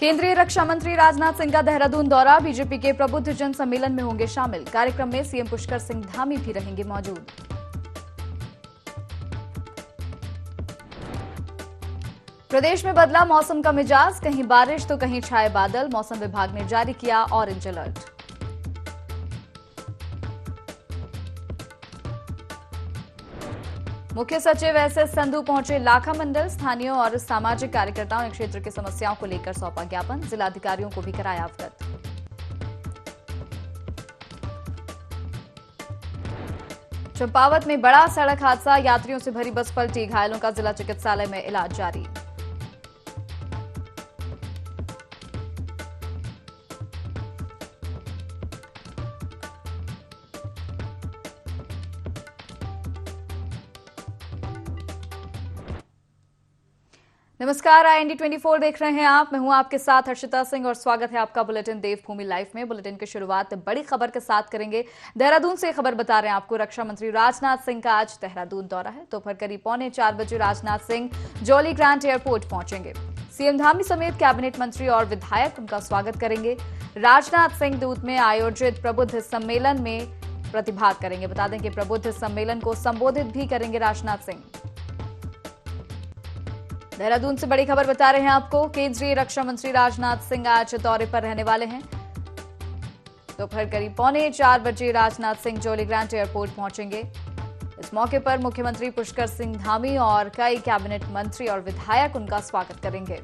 केंद्रीय रक्षा मंत्री राजनाथ सिंह का देहरादून दौरा, बीजेपी के प्रबुद्ध जन सम्मेलन में होंगे शामिल। कार्यक्रम में सीएम पुष्कर सिंह धामी भी रहेंगे मौजूद। प्रदेश में बदला मौसम का मिजाज, कहीं बारिश तो कहीं छाए बादल। मौसम विभाग ने जारी किया ऑरेंज अलर्ट। मुख्य सचिव एसएस संधू पहुंचे लाखा मंडल। स्थानीय और सामाजिक कार्यकर्ताओं ने क्षेत्र की समस्याओं को लेकर सौंपा ज्ञापन। जिलाधिकारियों को भी कराया अवगत। चंपावत में बड़ा सड़क हादसा, यात्रियों से भरी बस पलटी। घायलों का जिला चिकित्सालय में इलाज जारी। नमस्कार, IND 24 देख रहे हैं आप। मैं हूं आपके साथ हर्षिता सिंह और स्वागत है आपका बुलेटिन देवभूमि लाइव में। बुलेटिन की शुरुआत बड़ी खबर के साथ करेंगे। देहरादून से खबर बता रहे हैं आपको, रक्षा मंत्री राजनाथ सिंह का आज देहरादून दौरा है। दोपहर करीब 3:45 बजे Rajnath Singh jolly grant airport पहुंचेंगे। सीएम धामी समेत कैबिनेट मंत्री और विधायक उनका स्वागत करेंगे। राजनाथ सिंह दूत में आयोजित प्रबुद्ध सम्मेलन में प्रतिभाग करेंगे। बता दें कि प्रबुद्ध सम्मेलन को संबोधित भी करेंगे राजनाथ सिंह। देहरादून से बड़ी खबर बता रहे हैं आपको, केंद्रीय रक्षा मंत्री राजनाथ सिंह आज दौरे पर रहने वाले हैं। दोपहर करीब 3:45 बजे Rajnath Singh jolly grant airport पहुंचेंगे। इस मौके पर मुख्यमंत्री पुष्कर सिंह धामी और कई कैबिनेट मंत्री और विधायक उनका स्वागत करेंगे।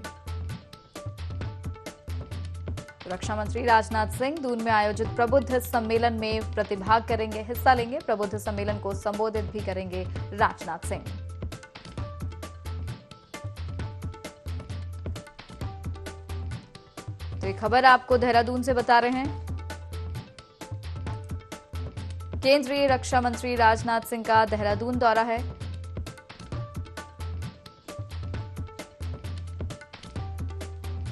रक्षा मंत्री राजनाथ सिंह दून में आयोजित प्रबुद्ध सम्मेलन में प्रतिभाग करेंगे, हिस्सा लेंगे। प्रबुद्ध सम्मेलन को संबोधित भी करेंगे राजनाथ सिंह। तो ये खबर आपको देहरादून से बता रहे हैं। केंद्रीय रक्षा मंत्री राजनाथ सिंह का देहरादून दौरा है।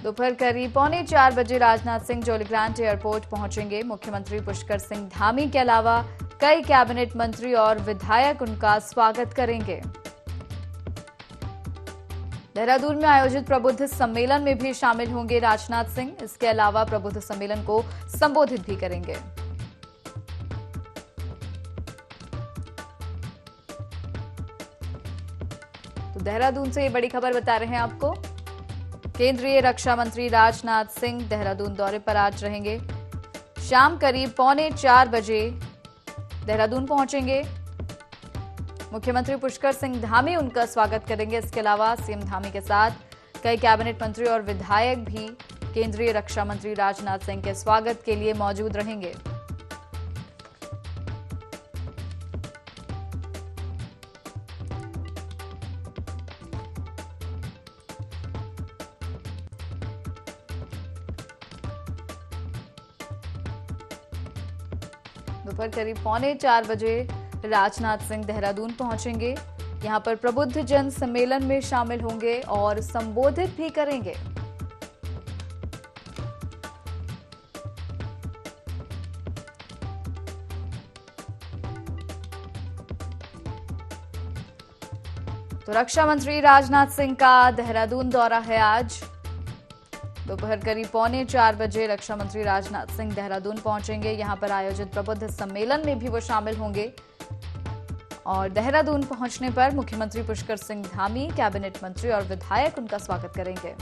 दोपहर करीब 3:45 बजे Rajnath Singh jolly grant airport पहुंचेंगे। मुख्यमंत्री पुष्कर सिंह धामी के अलावा कई कैबिनेट मंत्री और विधायक उनका स्वागत करेंगे। देहरादून में आयोजित प्रबुद्ध सम्मेलन में भी शामिल होंगे राजनाथ सिंह। इसके अलावा प्रबुद्ध सम्मेलन को संबोधित भी करेंगे। तो देहरादून से ये बड़ी खबर बता रहे हैं आपको, केंद्रीय रक्षा मंत्री राजनाथ सिंह देहरादून दौरे पर आज रहेंगे। शाम करीब 3:45 बजे देहरादून पहुंचेंगे। मुख्यमंत्री पुष्कर सिंह धामी उनका स्वागत करेंगे। इसके अलावा सीएम धामी के साथ कई कैबिनेट मंत्री और विधायक भी केंद्रीय रक्षा मंत्री राजनाथ सिंह के स्वागत के लिए मौजूद रहेंगे। दोपहर करीब 3:45 बजे राजनाथ सिंह देहरादून पहुंचेंगे। यहां पर प्रबुद्ध जन सम्मेलन में शामिल होंगे और संबोधित भी करेंगे। तो रक्षा मंत्री राजनाथ सिंह का देहरादून दौरा है आज। दोपहर करीब 3:45 बजे रक्षा मंत्री राजनाथ सिंह देहरादून पहुंचेंगे। यहां पर आयोजित प्रबुद्ध सम्मेलन में भी वो शामिल होंगे। और देहरादून पहुंचने पर मुख्यमंत्री पुष्कर सिंह धामी, कैबिनेट मंत्री और विधायक उनका स्वागत करेंगे।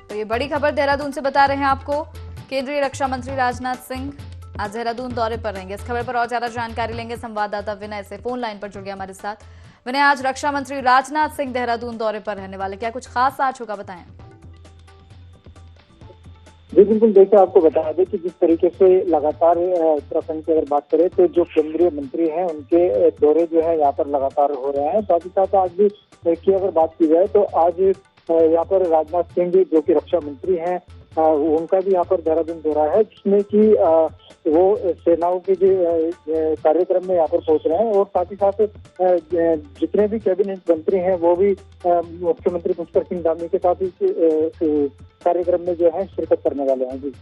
तो ये बड़ी खबर देहरादून से बता रहे हैं आपको, केंद्रीय रक्षा मंत्री राजनाथ सिंह आज देहरादून दौरे पर रहेंगे। इस खबर पर और ज्यादा जानकारी लेंगे संवाददाता विनय से, फोन लाइन पर जुड़ गया हमारे साथ। विनय, आज रक्षा मंत्री राजनाथ सिंह देहरादून दौरे पर रहने वाले, क्या कुछ खास आज होगा, बताएं। जी बिल्कुल, देखिए आपको बता दें कि जिस तरीके से लगातार उत्तराखंड की अगर बात करें तो जो केंद्रीय मंत्री हैं उनके दौरे जो है यहाँ पर लगातार हो रहे हैं। साथ ही साथ आज भी की अगर बात की जाए तो आज यहाँ पर राजनाथ सिंह जो कि रक्षा मंत्री हैं उनका भी यहाँ पर देहरादून दौरा है, जिसमें कि वो सेनाओं के जो कार्यक्रम में यहाँ पर पहुंच रहे हैं और साथ ही साथ जितने भी कैबिनेट मंत्री हैं वो भी मुख्यमंत्री पुष्कर सिंह धामी के साथ इस कार्यक्रम में जो है शिरकत करने वाले हैं। जी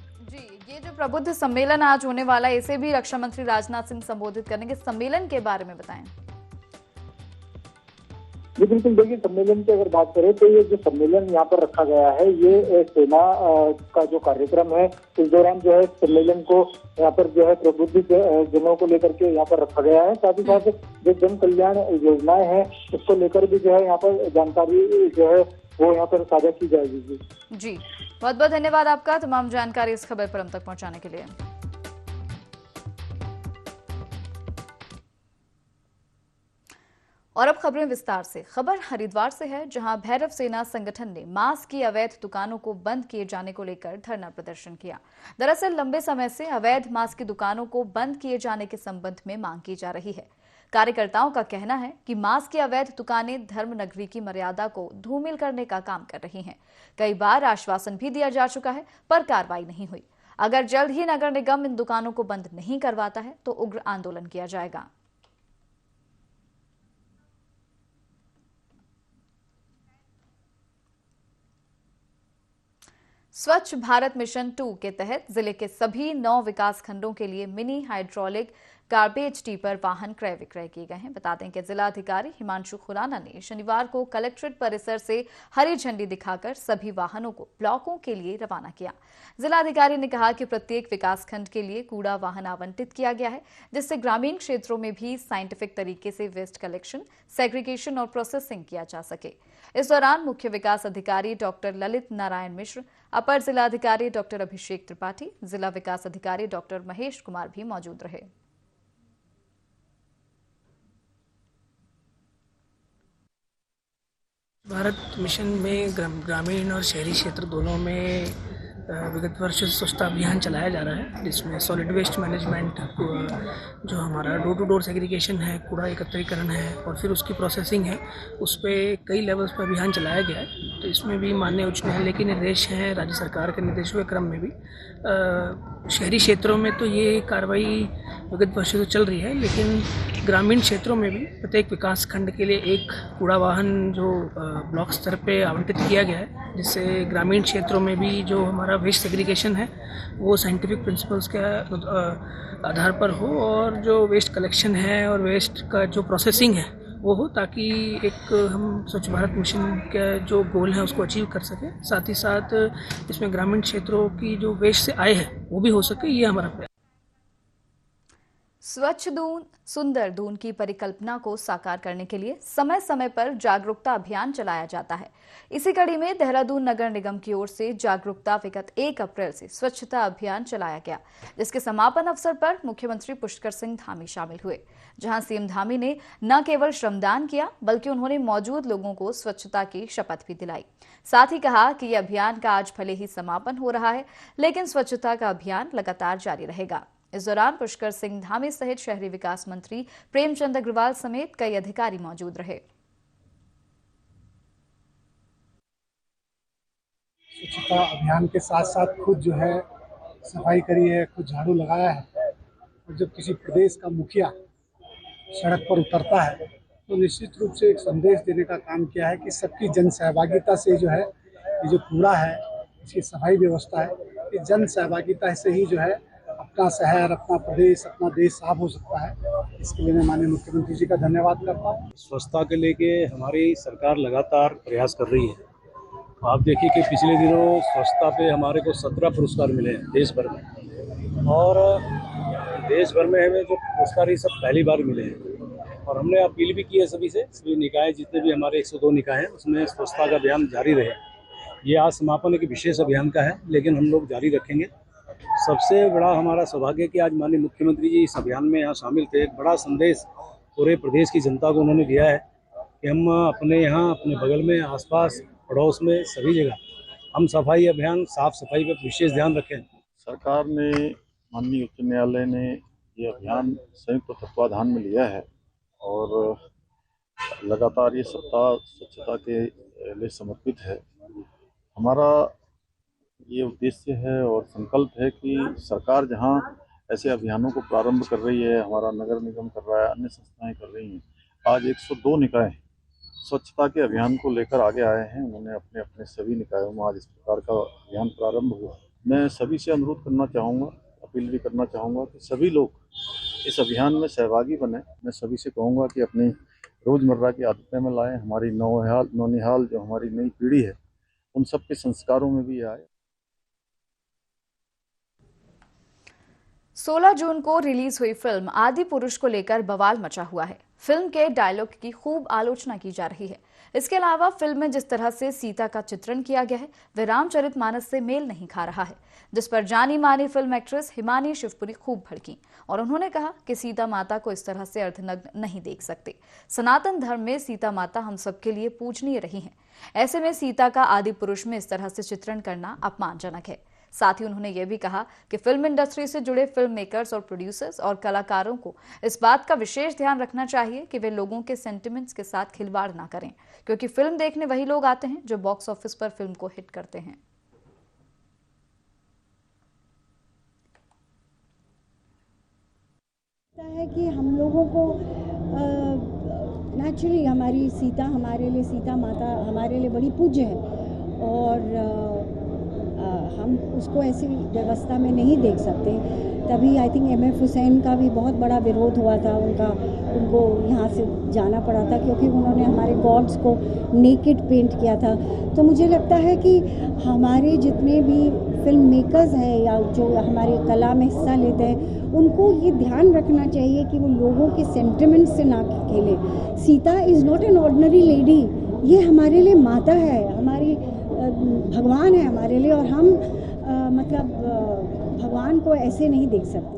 ये जो प्रबुद्ध सम्मेलन आज होने वाला है, इसे भी रक्षा मंत्री राजनाथ सिंह संबोधित करेंगे। सम्मेलन के बारे में बताएं। जी बिल्कुल, देखिए सम्मेलन की अगर बात करें तो ये जो सम्मेलन यहाँ पर रखा गया है ये सेना का जो कार्यक्रम है, इस दौरान जो है सम्मेलन को यहाँ पर जो है प्रबुद्ध जनों को लेकर के यहाँ पर रखा गया है। साथ ही साथ जो जन कल्याण योजनाएं हैं उसको लेकर भी जो है यहाँ पर जानकारी जो है वो यहाँ पर साझा की जाएगी। जी बहुत बहुत धन्यवाद आपका तमाम जानकारी इस खबर पर हम तक पहुंचाने के लिए। और अब खबरें विस्तार से। खबर हरिद्वार से है, जहां भैरव सेना संगठन ने मांस की अवैध दुकानों को बंद किए जाने को लेकर धरना प्रदर्शन किया। दरअसल लंबे समय से अवैध मांस की दुकानों को बंद किए जाने के संबंध में मांग की जा रही है। कार्यकर्ताओं का कहना है कि मांस की अवैध दुकानें धर्म नगरी की मर्यादा को धूमिल करने का काम कर रही हैं। कई बार आश्वासन भी दिया जा चुका है पर कार्रवाई नहीं हुई। अगर जल्द ही नगर निगम इन दुकानों को बंद नहीं करवाता है तो उग्र आंदोलन किया जाएगा। स्वच्छ भारत मिशन 2 के तहत जिले के सभी 9 विकास खंडों के लिए मिनी हाइड्रोलिक गार्बेज टिपर वाहन क्रय विक्रय किए गए हैं। बता दें कि जिलाधिकारी हिमांशु खुराना ने शनिवार को कलेक्ट्रेट परिसर से हरी झंडी दिखाकर सभी वाहनों को ब्लॉकों के लिए रवाना किया। जिलाधिकारी ने कहा कि प्रत्येक विकासखंड के लिए कूड़ा वाहन आवंटित किया गया है, जिससे ग्रामीण क्षेत्रों में भी साइंटिफिक तरीके से वेस्ट कलेक्शन, सेग्रीगेशन और प्रोसेसिंग किया जा सके। इस दौरान मुख्य विकास अधिकारी डॉक्टर ललित नारायण मिश्र, अपर जिलाधिकारी डॉक्टर अभिषेक त्रिपाठी, जिला विकास अधिकारी डॉक्टर महेश कुमार भी मौजूद रहे। भारत मिशन में ग्रामीण और शहरी क्षेत्र दोनों में विगत वर्ष स्वच्छता अभियान चलाया जा रहा है, जिसमें सॉलिड वेस्ट मैनेजमेंट, जो हमारा डोर टू डोर सेग्रीगेशन है, कूड़ा एकत्रीकरण है और फिर उसकी प्रोसेसिंग है, उस पर कई लेवल्स पर अभियान चलाया गया है। तो इसमें भी माननीय उच्च न्यायालय के निर्देश हैं, राज्य सरकार के निर्देशों के क्रम में भी शहरी क्षेत्रों में तो ये कार्रवाई विगत वर्षों से चल रही है, लेकिन ग्रामीण क्षेत्रों में भी प्रत्येक विकास खंड के लिए एक कूड़ा वाहन जो ब्लॉक स्तर पे आवंटित किया गया है, जिससे ग्रामीण क्षेत्रों में भी जो हमारा वेस्ट सेग्रीगेशन है वो साइंटिफिक प्रिंसिपल्स के आधार पर हो और जो वेस्ट कलेक्शन है और वेस्ट का जो प्रोसेसिंग है वो हो, ताकि एक हम स्वच्छ भारत मिशन का जो गोल है उसको अचीव कर सकें। साथ ही साथ इसमें ग्रामीण क्षेत्रों की जो वेस्ट से आय है वो भी हो सके, ये हमारा प्रयास। स्वच्छ दून सुंदर दून की परिकल्पना को साकार करने के लिए समय समय पर जागरूकता अभियान चलाया जाता है। इसी कड़ी में देहरादून नगर निगम की ओर से जागरूकता विगत 1 अप्रैल से स्वच्छता अभियान चलाया गया, जिसके समापन अवसर पर मुख्यमंत्री पुष्कर सिंह धामी शामिल हुए, जहां सीएम धामी ने न केवल श्रमदान किया बल्कि उन्होंने मौजूद लोगों को स्वच्छता की शपथ भी दिलाई। साथ ही कहा कि यह अभियान का आज भले ही समापन हो रहा है, लेकिन स्वच्छता का अभियान लगातार जारी रहेगा। इस दौरान पुष्कर सिंह धामी सहित शहरी विकास मंत्री प्रेमचंद अग्रवाल समेत कई अधिकारी मौजूद रहे। स्वच्छता अभियान के साथ साथ खुद जो है सफाई करी है, खुद झाड़ू लगाया है। और जब किसी प्रदेश का मुखिया सड़क पर उतरता है तो निश्चित रूप से एक संदेश देने का काम किया है कि सबकी जन सहभागिता से जो है ये जो कूड़ा है, इसकी सफाई व्यवस्था है, ये जन सहभागिता से ही जो है अपना शहर, अपना प्रदेश, अपना देश साफ हो सकता है। इसके लिए मैं माननीय मुख्यमंत्री जी का धन्यवाद करता हूँ। स्वच्छता के लेके हमारी सरकार लगातार प्रयास कर रही है। आप देखिए कि पिछले दिनों स्वच्छता पे हमारे को 17 पुरस्कार मिले हैं देश भर में, और देश भर में हमें जो पुरस्कार ये सब पहली बार मिले हैं। और हमने अपील भी की है सभी निकाय, जितने भी हमारे 102 निकाय हैं उसमें स्वच्छता का अभियान जारी रहे। ये आज समापन एक विशेष अभियान का है, लेकिन हम लोग जारी रखेंगे। सबसे बड़ा हमारा सौभाग्य कि आज माननीय मुख्यमंत्री जी इस अभियान में यहाँ शामिल थे। एक बड़ा संदेश पूरे प्रदेश की जनता को उन्होंने दिया है कि हम अपने यहाँ, अपने बगल में, आसपास, पड़ोस में, सभी जगह हम सफाई अभियान, साफ सफाई पर विशेष ध्यान रखें। सरकार ने, माननीय उच्च न्यायालय ने ये अभियान संयुक्त तत्वाधान में लिया है और लगातार ये सप्ताह स्वच्छता के लिए समर्पित है। हमारा ये उद्देश्य है और संकल्प है कि सरकार जहां ऐसे अभियानों को प्रारंभ कर रही है। हमारा नगर निगम कर रहा है, अन्य संस्थाएं कर रही हैं। आज 102 निकाय स्वच्छता के अभियान को लेकर आगे आए हैं। उन्होंने अपने अपने सभी निकायों में आज इस प्रकार का अभियान प्रारंभ हुआ। मैं सभी से अनुरोध करना चाहूँगा, अपील भी करना चाहूँगा कि सभी लोग इस अभियान में सहभागी बने। मैं सभी से कहूँगा कि अपनी रोज़मर्रा की आदतें में लाएं। हमारी नौनिहाल जो हमारी नई पीढ़ी है, उन सब के संस्कारों में भी आए। 16 जून को रिलीज हुई फिल्म आदि पुरुष को लेकर बवाल मचा हुआ है। फिल्म के डायलॉग की खूब आलोचना की जा रही है। इसके अलावा फिल्म में जिस तरह से सीता का चित्रण किया गया है वह रामचरितमानस से मेल नहीं खा रहा है, जिस पर जानी मानी फिल्म एक्ट्रेस हिमानी शिवपुरी खूब भड़की और उन्होंने कहा कि सीता माता को इस तरह से अर्धनग्न नहीं देख सकते। सनातन धर्म में सीता माता हम सबके लिए पूजनीय रही हैं। ऐसे में सीता का आदि पुरुष में इस तरह से चित्रण करना अपमानजनक है। साथ ही उन्होंने यह भी कहा कि फिल्म इंडस्ट्री से जुड़े फिल्म मेकर्स और प्रोड्यूसर्स और कलाकारों को इस बात का विशेष ध्यान रखना चाहिए कि वे लोगों के सेंटिमेंट्स के साथ खिलवाड़ ना करें, क्योंकि फिल्म देखने वही लोग आते हैं जो बॉक्स ऑफिस पर फिल्म को हिट करते हैं। है कि हम लोगों को नेचुरली हमारी सीता हमारे लिए, सीता माता हमारे लिए बड़ी पूज्य है और हम उसको ऐसी व्यवस्था में नहीं देख सकते। तभी आई थिंक MF हुसैन का भी बहुत बड़ा विरोध हुआ था, उनको यहाँ से जाना पड़ा था क्योंकि उन्होंने हमारे गॉड्स को नेकेड पेंट किया था। तो मुझे लगता है कि हमारे जितने भी फिल्म मेकर्स हैं या जो हमारे कला में हिस्सा लेते हैं, उनको ये ध्यान रखना चाहिए कि वो लोगों के सेंटिमेंट से ना खेले। Sita is not an ordinary lady, ये हमारे लिए माता है, हमारी भगवान है हमारे लिए, और हम भगवान को ऐसे नहीं देख सकते।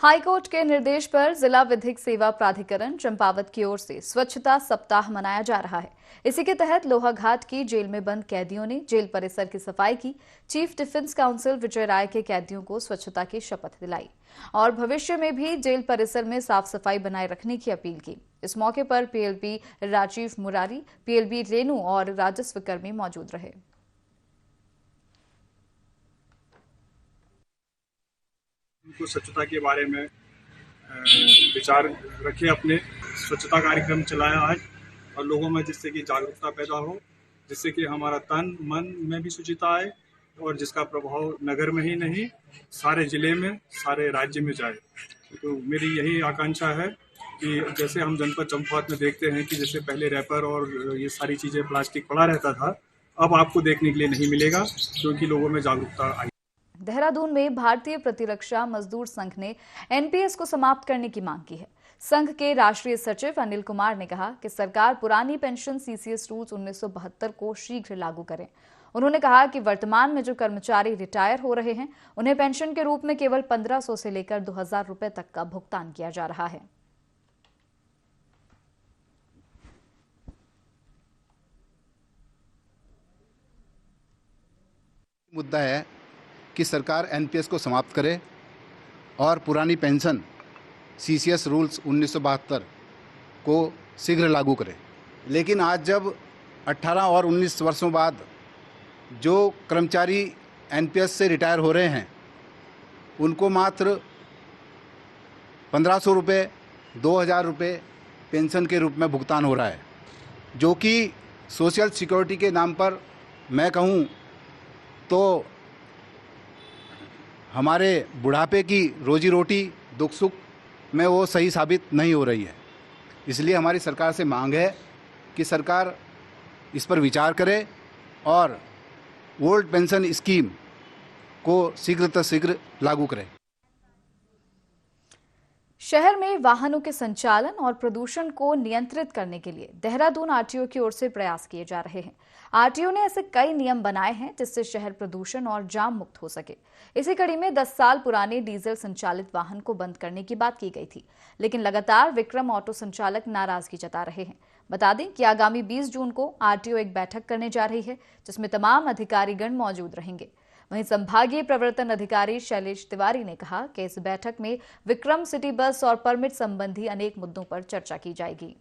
हाईकोर्ट के निर्देश पर जिला विधिक सेवा प्राधिकरण चंपावत की ओर से स्वच्छता सप्ताह मनाया जा रहा है। इसी के तहत लोहाघाट की जेल में बंद कैदियों ने जेल परिसर की सफाई की। चीफ डिफेंस काउंसिल विजय राय के कैदियों को स्वच्छता की शपथ दिलाई और भविष्य में भी जेल परिसर में साफ सफाई बनाए रखने की अपील की। इस मौके पर PLP राजीव मुरारी, PLB रेणु और राजस्व कर्मी मौजूद रहे। उनको स्वच्छता के बारे में विचार रखे, अपने स्वच्छता कार्यक्रम चलाया आज और लोगों में जिससे कि जागरूकता पैदा हो, जिससे कि हमारा तन मन में भी शुचिता आए और जिसका प्रभाव नगर में ही नहीं सारे जिले में, सारे राज्य में जाए। तो मेरी यही आकांक्षा है कि जैसे हम जनपद चंपावत में देखते हैं कि जैसे पहले रैपर और ये सारी चीज़ें प्लास्टिक पड़ा रहता था, अब आपको देखने के लिए नहीं मिलेगा क्योंकि लोगों में जागरूकता आई। देहरादून में भारतीय प्रतिरक्षा मजदूर संघ ने NPS को समाप्त करने की मांग की है। संघ के राष्ट्रीय सचिव अनिल कुमार ने कहा कि सरकार पुरानी पेंशन CCS रूल्स 1972 को शीघ्र लागू करें। उन्होंने कहा कि वर्तमान में जो कर्मचारी रिटायर हो रहे हैं उन्हें पेंशन के रूप में केवल 1500 से लेकर 2000 रुपए तक का भुगतान किया जा रहा है। मुद्दा है कि सरकार NPS को समाप्त करे और पुरानी पेंशन CCS रूल्स 1972 को शीघ्र लागू करे। लेकिन आज जब 18 और 19 वर्षों बाद जो कर्मचारी NPS से रिटायर हो रहे हैं उनको मात्र 1500 रुपये, 2000 रुपये पेंशन के रूप में भुगतान हो रहा है, जो कि सोशल सिक्योरिटी के नाम पर मैं कहूँ तो हमारे बुढ़ापे की रोजी रोटी, दुख सुख में वो सही साबित नहीं हो रही है। इसलिए हमारी सरकार से मांग है कि सरकार इस पर विचार करे और ओल्ड पेंशन स्कीम को शीघ्र लागू करे। शहर में वाहनों के संचालन और प्रदूषण को नियंत्रित करने के लिए देहरादून RTO की ओर से प्रयास किए जा रहे हैं। RTO ने ऐसे कई नियम बनाए हैं जिससे शहर प्रदूषण और जाम मुक्त हो सके। इसी कड़ी में 10 साल पुराने डीजल संचालित वाहन को बंद करने की बात की गई थी, लेकिन लगातार विक्रम ऑटो संचालक नाराजगी जता रहे हैं। बता दें कि आगामी 20 जून को RTO एक बैठक करने जा रही है जिसमें तमाम अधिकारीगण मौजूद रहेंगे। वहीं संभागीय प्रवर्तन अधिकारी शैलेश तिवारी ने कहा कि इस बैठक में विक्रम सिटी बस और परमिट संबंधी अनेक मुद्दों पर चर्चा की जाएगी।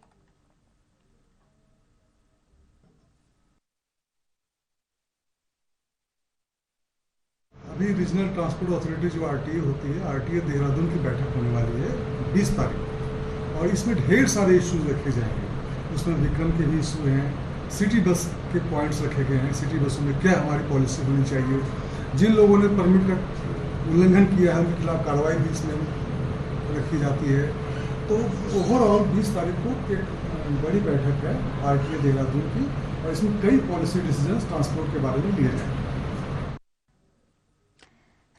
अभी रीजनल ट्रांसपोर्ट अथॉरिटी जो आरटीए होती है, आरटीए देहरादून की बैठक होने वाली है 20 तारीख, और इसमें ढेर सारे इश्यूज रखे जाएंगे। उसमें विक्रम के भी इशू हैं, सिटी बस के पॉइंट्स रखे गए हैं, सिटी बसों में क्या हमारी पॉलिसी होनी चाहिए, जिन लोगों ने परमिट का उल्लंघन किया है उनके खिलाफ कार्रवाई भी इसमें रखी जाती है। तो ओवरऑल 20 तारीख को एक बड़ी बैठक है आरटीए देहरादून की, और इसमें कई पॉलिसी डिसीजंस ट्रांसपोर्ट के बारे में लिए जाएंगे।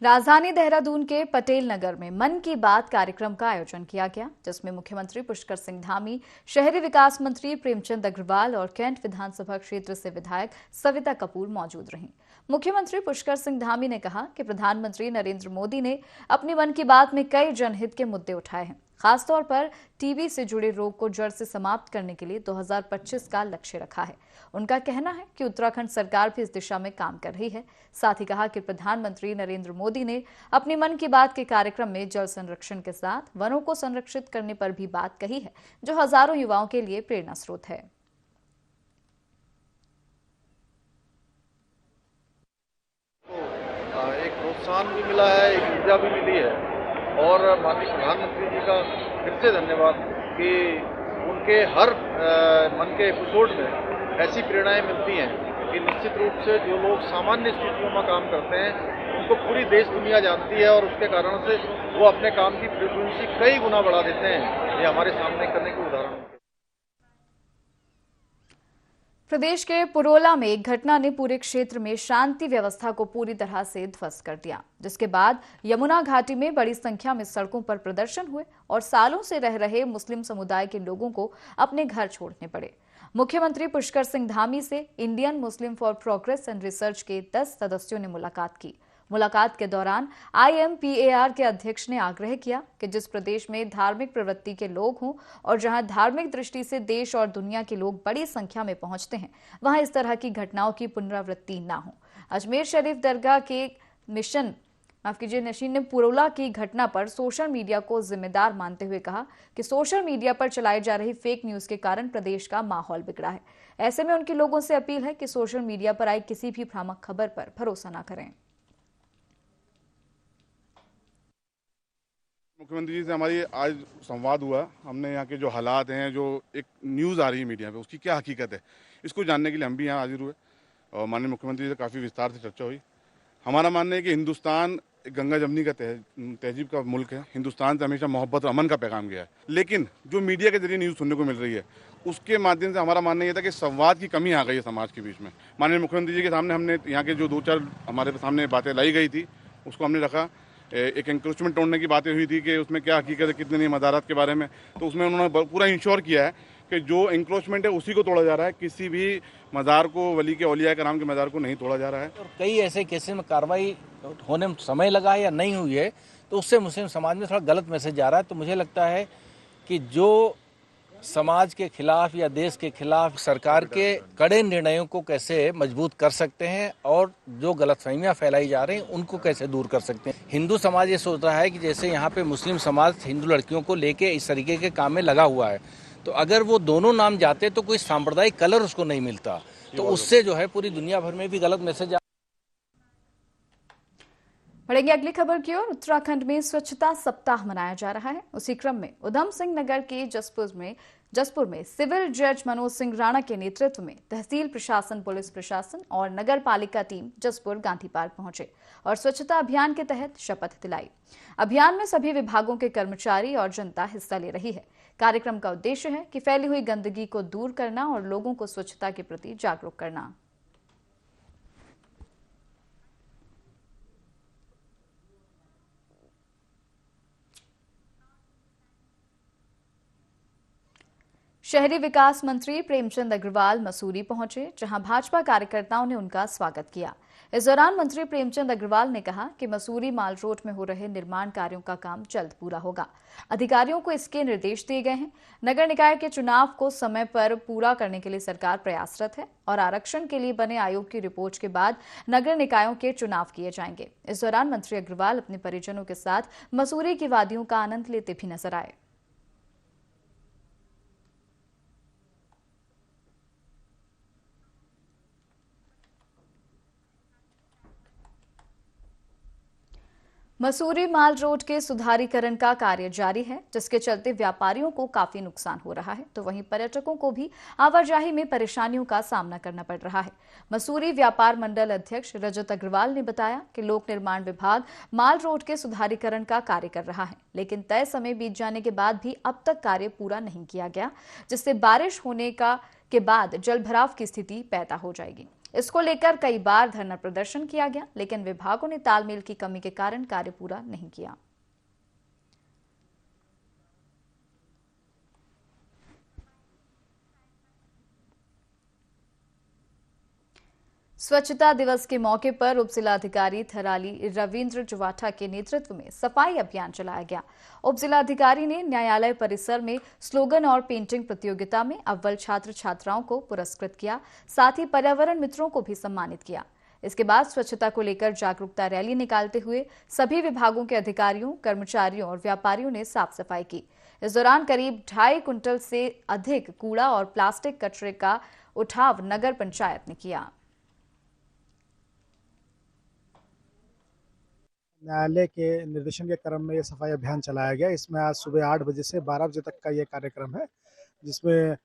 राजधानी देहरादून के पटेल नगर में मन की बात कार्यक्रम का आयोजन किया गया, जिसमें मुख्यमंत्री पुष्कर सिंह धामी, शहरी विकास मंत्री प्रेमचंद अग्रवाल और कैंट विधानसभा क्षेत्र से विधायक सविता कपूर मौजूद रहीं। मुख्यमंत्री पुष्कर सिंह धामी ने कहा कि प्रधानमंत्री नरेंद्र मोदी ने अपनी मन की बात में कई जनहित के मुद्दे उठाए हैं। खासतौर पर टीबी से जुड़े रोग को जड़ से समाप्त करने के लिए 2025 का लक्ष्य रखा है। उनका कहना है कि उत्तराखंड सरकार भी इस दिशा में काम कर रही है। साथ ही कहा कि प्रधानमंत्री नरेंद्र मोदी ने अपनी मन की बात के कार्यक्रम में जल संरक्षण के साथ वनों को संरक्षित करने पर भी बात कही है, जो हजारों युवाओं के लिए प्रेरणा स्रोत है। एक प्रोत्साहन भी मिला है, एक ऊर्जा भी मिली है, और माननीय प्रधानमंत्री जी का फिर से धन्यवाद कि उनके हर मन के एपिसोड में ऐसी प्रेरणाएं मिलती हैं कि निश्चित रूप से जो लोग सामान्य स्थितियों में काम करते हैं उनको पूरी देश दुनिया जानती है, और उसके कारण से वो अपने काम की फ्रीक्वेंसी कई गुना बढ़ा देते हैं। ये हमारे सामने करने के उदाहरण हैं। प्रदेश के पुरोला में एक घटना ने पूरे क्षेत्र में शांति व्यवस्था को पूरी तरह से ध्वस्त कर दिया, जिसके बाद यमुना घाटी में बड़ी संख्या में सड़कों पर प्रदर्शन हुए और सालों से रह रहे मुस्लिम समुदाय के लोगों को अपने घर छोड़ने पड़े। मुख्यमंत्री पुष्कर सिंह धामी से Indian Muslim for progress and research के 10 सदस्यों ने मुलाकात की। मुलाकात के दौरान IMPAR के अध्यक्ष ने आग्रह किया कि जिस प्रदेश में धार्मिक प्रवृत्ति के लोग हों और जहां धार्मिक दृष्टि से देश और दुनिया के लोग बड़ी संख्या में पहुंचते हैं, वहां इस तरह की घटनाओं की पुनरावृत्ति न हो। अजमेर शरीफ दरगाह के नशीन ने पुरोला की घटना पर सोशल मीडिया को जिम्मेदार मानते हुए कहा कि सोशल मीडिया पर चलाई जा रही फेक न्यूज के कारण प्रदेश का माहौल बिगड़ा है। ऐसे में उनकी लोगों से अपील है कि सोशल मीडिया पर आई किसी भी भ्रामक खबर पर भरोसा न करें। मुख्यमंत्री जी से हमारी आज संवाद हुआ। हमने यहाँ के जो हालात हैं, जो एक न्यूज़ आ रही है मीडिया पे, उसकी क्या हकीकत है, इसको जानने के लिए हम भी यहाँ हाजिर हुए और माननीय मुख्यमंत्री से काफ़ी विस्तार से चर्चा हुई। हमारा मानना है कि हिंदुस्तान गंगा जमनी का तहजीब का मुल्क है। हिंदुस्तान से हमेशा मोहब्बत और अमन का पैगाम गया है, लेकिन जो मीडिया के जरिए न्यूज़ सुनने को मिल रही है, उसके माध्यम से हमारा मानना यह था कि संवाद की कमी आ गई है समाज के बीच में। माननीय मुख्यमंत्री जी के सामने हमने यहाँ के जो 2-4 हमारे सामने बातें लाई गई थी, उसको हमने रखा। एक इंक्रोचमेंट तोड़ने की बातें हुई थी कि उसमें क्या हकीकत है, कितने नहीं मदारात के बारे में, तो उसमें उन्होंने पूरा इंश्योर किया है कि जो इंक्रोचमेंट है उसी को तोड़ा जा रहा है, किसी भी मज़ार को, वली के औलिया कराम के मज़ार को नहीं तोड़ा जा रहा है। और कई ऐसे केसेस में कार्रवाई होने में समय लगा है या नहीं हुई है, तो उससे मुस्लिम समाज में थोड़ा गलत मैसेज जा रहा है। तो मुझे लगता है कि जो समाज के खिलाफ या देश के खिलाफ सरकार के कड़े निर्णयों को कैसे मजबूत कर सकते हैं और जो गलतफहमियां फैलाई जा रही हैं उनको कैसे दूर कर सकते हैं। हिंदू समाज ये सोच रहा है कि जैसे यहाँ पे मुस्लिम समाज हिंदू लड़कियों को लेके इस तरीके के काम में लगा हुआ है, तो अगर वो दोनों नाम जाते तो कोई सांप्रदायिक कलर उसको नहीं मिलता, तो उससे जो है पूरी दुनिया भर में भी गलत मैसेज। बढ़ेंगे अगली खबर की ओर। उत्तराखंड में स्वच्छता सप्ताह मनाया जा रहा है। उसी क्रम में उधम सिंह नगर के जसपुर में सिविल जज मनोज सिंह राणा के नेतृत्व में तहसील प्रशासन, पुलिस प्रशासन और नगर पालिका टीम जसपुर गांधी पार्क पहुंचे और स्वच्छता अभियान के तहत शपथ दिलाई। अभियान में सभी विभागों के कर्मचारी और जनता हिस्सा ले रही है। कार्यक्रम का उद्देश्य है कि फैली हुई गंदगी को दूर करना और लोगों को स्वच्छता के प्रति जागरूक करना। शहरी विकास मंत्री प्रेमचंद अग्रवाल मसूरी पहुंचे, जहां भाजपा कार्यकर्ताओं ने उनका स्वागत किया। इस दौरान मंत्री प्रेमचंद अग्रवाल ने कहा कि मसूरी माल रोड में हो रहे निर्माण कार्यों का काम जल्द पूरा होगा। अधिकारियों को इसके निर्देश दिए गए हैं। नगर निकाय के चुनाव को समय पर पूरा करने के लिए सरकार प्रयासरत है और आरक्षण के लिए बने आयोग की रिपोर्ट के बाद नगर निकायों के चुनाव किए जाएंगे। इस दौरान मंत्री अग्रवाल अपने परिजनों के साथ मसूरी की वादियों का आनंद लेते भी नजर आए। मसूरी माल रोड के सुधारीकरण का कार्य जारी है, जिसके चलते व्यापारियों को काफी नुकसान हो रहा है, तो वहीं पर्यटकों को भी आवाजाही में परेशानियों का सामना करना पड़ रहा है। मसूरी व्यापार मंडल अध्यक्ष रजत अग्रवाल ने बताया कि लोक निर्माण विभाग माल रोड के सुधारीकरण का कार्य कर रहा है, लेकिन तय समय बीत जाने के बाद भी अब तक कार्य पूरा नहीं किया गया, जिससे बारिश होने के बाद जलभराव की स्थिति पैदा हो जाएगी। इसको लेकर कई बार धरना प्रदर्शन किया गया, लेकिन विभागों ने तालमेल की कमी के कारण कार्य पूरा नहीं किया। स्वच्छता दिवस के मौके पर उप जिलाधिकारी थराली रविंद्र जुवाठा के नेतृत्व में सफाई अभियान चलाया गया। उप जिलाधिकारी ने न्यायालय परिसर में स्लोगन और पेंटिंग प्रतियोगिता में अव्वल छात्र छात्राओं को पुरस्कृत किया, साथ ही पर्यावरण मित्रों को भी सम्मानित किया। इसके बाद स्वच्छता को लेकर जागरूकता रैली निकालते हुए सभी विभागों के अधिकारियों, कर्मचारियों और व्यापारियों ने साफ सफाई की। इस दौरान करीब 2.5 कुंटल से अधिक कूड़ा और प्लास्टिक कचरे का उठाव नगर पंचायत ने किया। न्यायालय के निर्देशन के क्रम में ये सफाई अभियान चलाया गया। इसमें आज सुबह 8 बजे से 12 बजे तक का ये कार्यक्रम है, जिसमें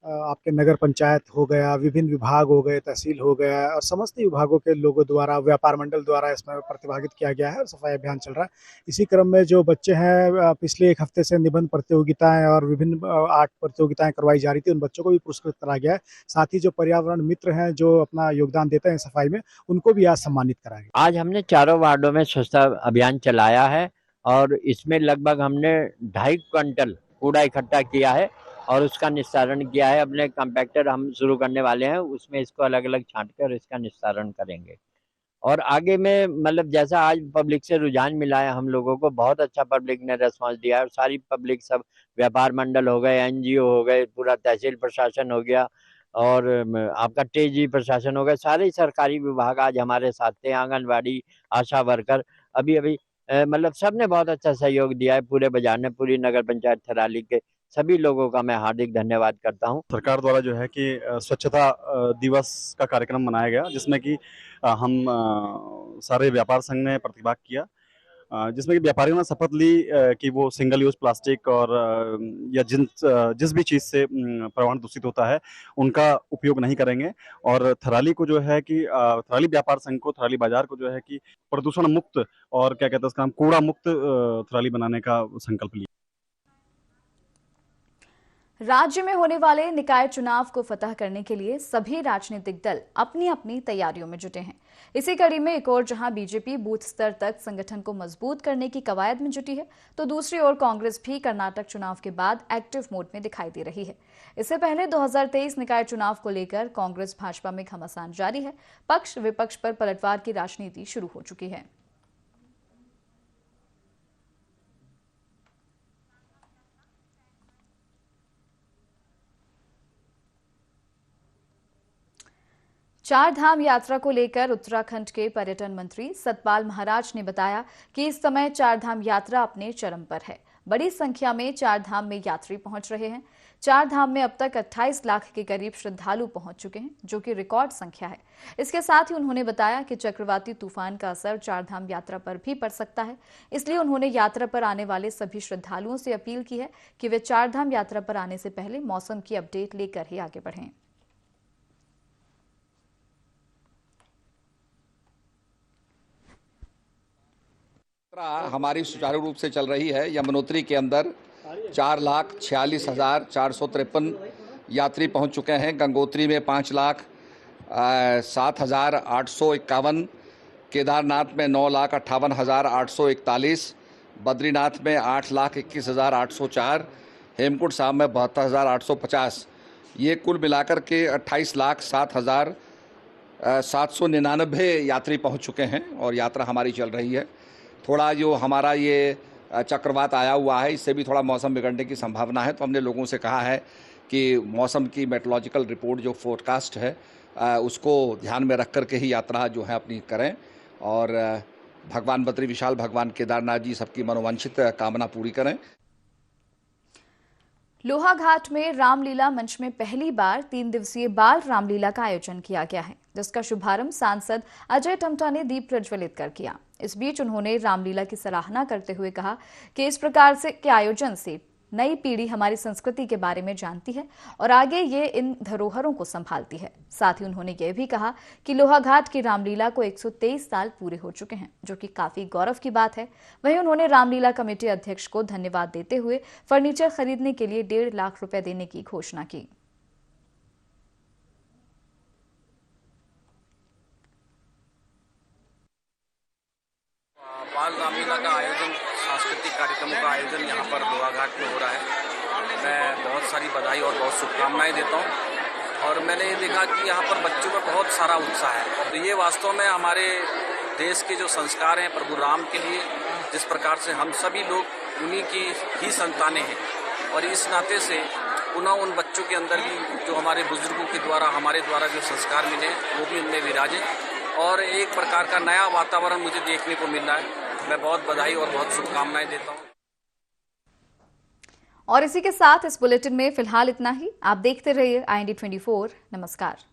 आपके नगर पंचायत हो गया, विभिन्न विभाग हो गए, तहसील हो गया और समस्त विभागों के लोगों द्वारा, व्यापार मंडल द्वारा इसमें प्रतिभागित किया गया है और सफाई अभियान चल रहा है। इसी क्रम में जो बच्चे हैं, पिछले 1 हफ्ते से निबंध प्रतियोगिताएं और विभिन्न आर्ट प्रतियोगिताएं करवाई जा रही थी, उन बच्चों को भी पुरस्कृत करा गया है। साथ ही जो पर्यावरण मित्र हैं, जो अपना योगदान देते हैं सफाई में, उनको भी आज सम्मानित कराया गया। आज हमने चारों वार्डों में स्वच्छता अभियान चलाया है और इसमें लगभग हमने 2.5 क्विंटल कूड़ा इकट्ठा किया है और उसका निस्तारण किया है। अपने कॉम्पैक्टर हम शुरू करने वाले हैं, उसमें इसको अलग अलग छांट कर इसका निस्तारण करेंगे। और आगे में मतलब जैसा आज पब्लिक से रुझान मिला है, हम लोगों को बहुत अच्छा पब्लिक ने रेस्पॉन्स दिया है और सारी पब्लिक, सब व्यापार मंडल हो गए, NGO हो गए, पूरा तहसील प्रशासन हो गया और आपका TG प्रशासन हो गया, सारे सरकारी विभाग आज हमारे साथ थे। आंगनबाड़ी, आशा वर्कर, अभी मतलब सबने बहुत अच्छा सहयोग दिया है। पूरे बाजार ने, पूरी नगर पंचायत थराली के सभी लोगों का मैं हार्दिक धन्यवाद करता हूं। सरकार द्वारा जो है कि स्वच्छता दिवस का कार्यक्रम मनाया गया, जिसमें कि हम सारे व्यापार संघ ने प्रतिभाग किया, जिसमें कि व्यापारियों ने शपथ ली कि वो सिंगल यूज प्लास्टिक और या जिस भी चीज़ से पर्यावरण दूषित होता है उनका उपयोग नहीं करेंगे। और थराली को जो है कि थराली व्यापार संघ को, थराली बाजार को जो है कि प्रदूषण मुक्त और क्या कहते हैं उसका नाम, कूड़ा मुक्त थराली बनाने का संकल्प लिया। राज्य में होने वाले निकाय चुनाव को फतह करने के लिए सभी राजनीतिक दल अपनी अपनी तैयारियों में जुटे हैं। इसी कड़ी में एक ओर जहां बीजेपी बूथ स्तर तक संगठन को मजबूत करने की कवायद में जुटी है, तो दूसरी ओर कांग्रेस भी कर्नाटक चुनाव के बाद एक्टिव मोड में दिखाई दे रही है। इससे पहले 2023 निकाय चुनाव को लेकर कांग्रेस भाजपा में घमासान जारी है। पक्ष विपक्ष पर पलटवार की राजनीति शुरू हो चुकी है। चार धाम यात्रा को लेकर उत्तराखंड के पर्यटन मंत्री सतपाल महाराज ने बताया कि इस समय चार धाम यात्रा अपने चरम पर है। बड़ी संख्या में चार धाम में यात्री पहुंच रहे हैं। चार धाम में अब तक 28 लाख के करीब श्रद्धालु पहुंच चुके हैं, जो कि रिकॉर्ड संख्या है। इसके साथ ही उन्होंने बताया कि चक्रवाती तूफान का असर चार धाम यात्रा पर भी पड़ सकता है, इसलिए उन्होंने यात्रा पर आने वाले सभी श्रद्धालुओं से अपील की है कि वे चार धाम यात्रा पर आने से पहले मौसम की अपडेट लेकर ही आगे बढ़ें। हमारी सुचारू रूप से चल रही है। यमुनोत्री के अंदर 4,46,453 यात्री पहुंच चुके हैं। गंगोत्री में 5,07,851, केदारनाथ में 9,58,841, बद्रीनाथ में 8,21,804, हेमकुंड साहब में 72,850। ये कुल मिलाकर के 28,07,799 यात्री पहुंच चुके हैं और यात्रा हमारी चल रही है। थोड़ा जो हमारा ये चक्रवात आया हुआ है, इससे भी थोड़ा मौसम बिगड़ने की संभावना है, तो हमने लोगों से कहा है कि मौसम की मेट्रोलॉजिकल रिपोर्ट जो फोरकास्ट है उसको ध्यान में रख कर के ही यात्रा जो है अपनी करें और भगवान बद्री विशाल, भगवान केदारनाथ जी सबकी मनोवांछित कामना पूरी करें। लोहाघाट में रामलीला मंच में पहली बार 3 दिवसीय बाल रामलीला का आयोजन किया गया है, जिसका शुभारंभ सांसद अजय टम्टा ने दीप प्रज्वलित कर किया। इस बीच उन्होंने रामलीला की सराहना करते हुए कहा कि इस प्रकार के आयोजन से नई पीढ़ी हमारी संस्कृति के बारे में जानती है और आगे ये इन धरोहरों को संभालती है। साथ ही उन्होंने यह भी कहा कि लोहाघाट की रामलीला को 123 साल पूरे हो चुके हैं, जो कि काफी गौरव की बात है। वहीं उन्होंने रामलीला कमेटी अध्यक्ष को धन्यवाद देते हुए फर्नीचर खरीदने के लिए 1.5 लाख रुपए देने की घोषणा की। बाल रामलीला का आयोजन, सांस्कृतिक कार्यक्रमों का आयोजन यहाँ पर लोहाघाट में हो रहा है। मैं बहुत सारी बधाई और बहुत शुभकामनाएं देता हूँ। और मैंने ये देखा कि यहाँ पर बच्चों में बहुत सारा उत्साह है। तो ये वास्तव में हमारे देश के जो संस्कार हैं प्रभु राम के लिए, जिस प्रकार से हम सभी लोग उन्हीं की ही संतानें हैं, और इस नाते से पुनः उन बच्चों के अंदर भी जो हमारे बुजुर्गों के द्वारा, हमारे द्वारा जो संस्कार मिले वो भी उनमें विराजे और एक प्रकार का नया वातावरण मुझे देखने को मिल रहा है। मैं बहुत बधाई और बहुत शुभकामनाएं देता हूं। और इसी के साथ इस बुलेटिन में फिलहाल इतना ही। आप देखते रहिए IND 24। नमस्कार।